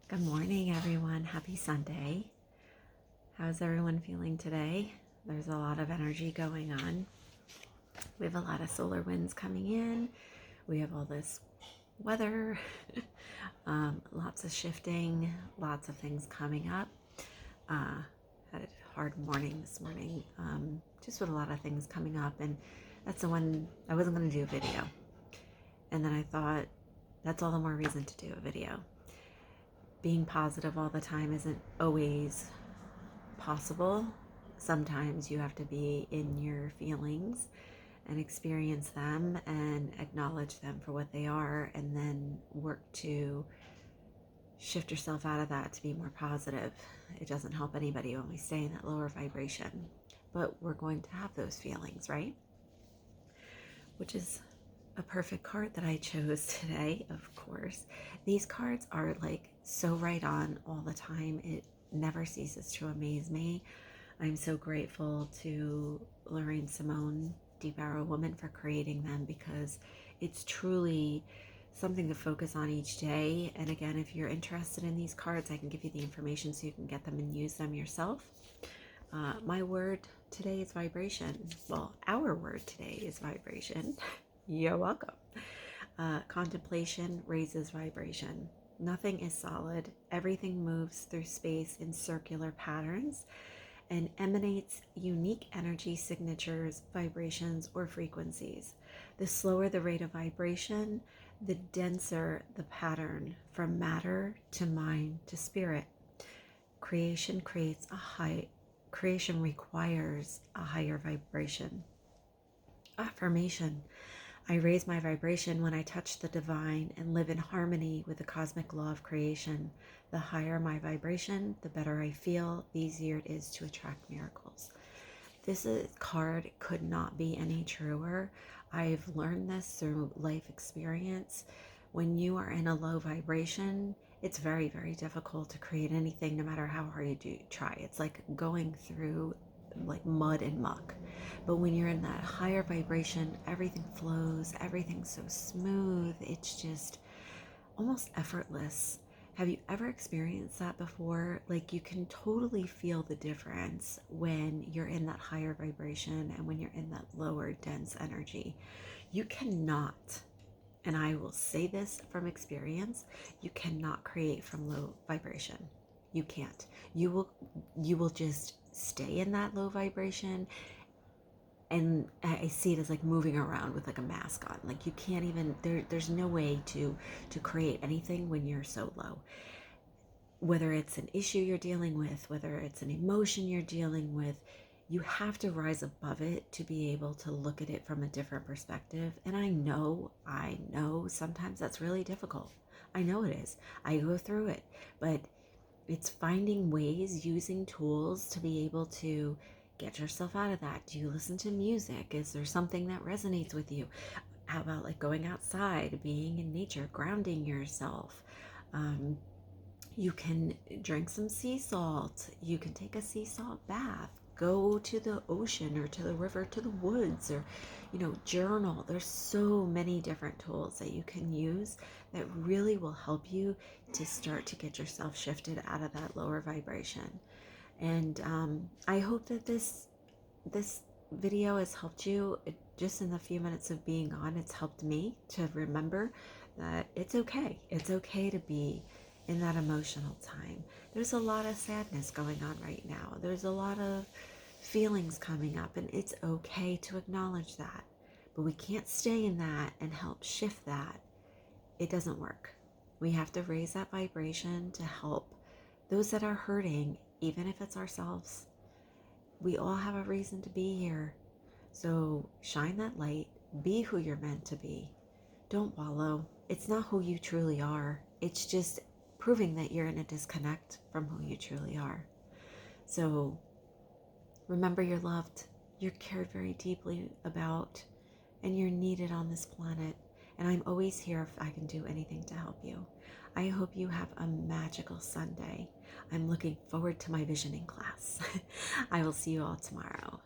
Good morning, everyone. Happy Sunday. How's everyone feeling today? There's a lot of energy going on. We have a lot of solar winds coming in. We have all this weather, lots of shifting, lots of things coming up. Had a hard morning this morning, just with a lot of things coming up. And that's the one I wasn't going to do a video. And then I thought, that's all the more reason to do a video. Being positive all the time isn't always possible. Sometimes you have to be in your feelings and experience them and acknowledge them for what they are, and then work to shift yourself out of that to be more positive. It doesn't help anybody when we stay in that lower vibration, but we're going to have those feelings, right? Which is a perfect card that I chose today, of course. These cards are like so right on all the time. It never ceases to amaze me. I'm so grateful to Lorraine Simone, Deep Arrow Woman, for creating them, because it's truly something to focus on each day. And again, if you're interested in these cards, I can give you the information so you can get them and use them yourself. My word today is vibration. Well, our word today is vibration. You're welcome. Contemplation raises vibration. Nothing is solid. Everything moves through space in circular patterns and emanates unique energy signatures, vibrations, or frequencies. The slower the rate of vibration, the denser the pattern, from matter to mind to spirit. Creation requires a higher vibration. Affirmation. I raise my vibration when I touch the divine and live in harmony with the cosmic law of creation. The higher my vibration, the better I feel, the easier it is to attract miracles. This card could not be any truer. I've learned this through life experience. When you are in a low vibration, it's very, very difficult to create anything, no matter how hard you do try. It's like going through like mud and muck. But when you're in that higher vibration, everything flows, everything's so smooth, it's just almost effortless. Have you ever experienced that before? Like, you can totally feel the difference when you're in that higher vibration and when you're in that lower dense energy. You cannot, and I will say this from experience, you cannot create from low vibration. You can't. You will just stay in that low vibration, and I see it as like moving around with like a mask on. Like, you can't even, there's no way to create anything when you're so low. Whether it's an issue you're dealing with, whether it's an emotion you're dealing with, you have to rise above it to be able to look at it from a different perspective. And I know sometimes that's really difficult. I know it is. I go through it, but it's finding ways, using tools to be able to get yourself out of that. Do you listen to music? Is there something that resonates with you? How about like going outside, being in nature, grounding yourself? You can drink some sea salt. You can take a sea salt bath. Go to the ocean or to the river, to the woods, or, journal. There's so many different tools that you can use that really will help you to start to get yourself shifted out of that lower vibration. And I hope that this video has helped you. Just in the few minutes of being on, it's helped me to remember that it's okay. It's okay to be in that emotional time. There's a lot of sadness going on right now. There's a lot of feelings coming up, and it's okay to acknowledge that. But we can't stay in that and help shift that. It doesn't work. We have to raise that vibration to help those that are hurting, even if it's ourselves. We all have a reason to be here. So shine that light. Be who you're meant to be. Don't wallow. It's not who you truly are. It's just proving that you're in a disconnect from who you truly are. So remember, you're loved, you're cared very deeply about, and you're needed on this planet. And I'm always here if I can do anything to help you. I hope you have a magical Sunday. I'm looking forward to my visioning class. I will see you all tomorrow.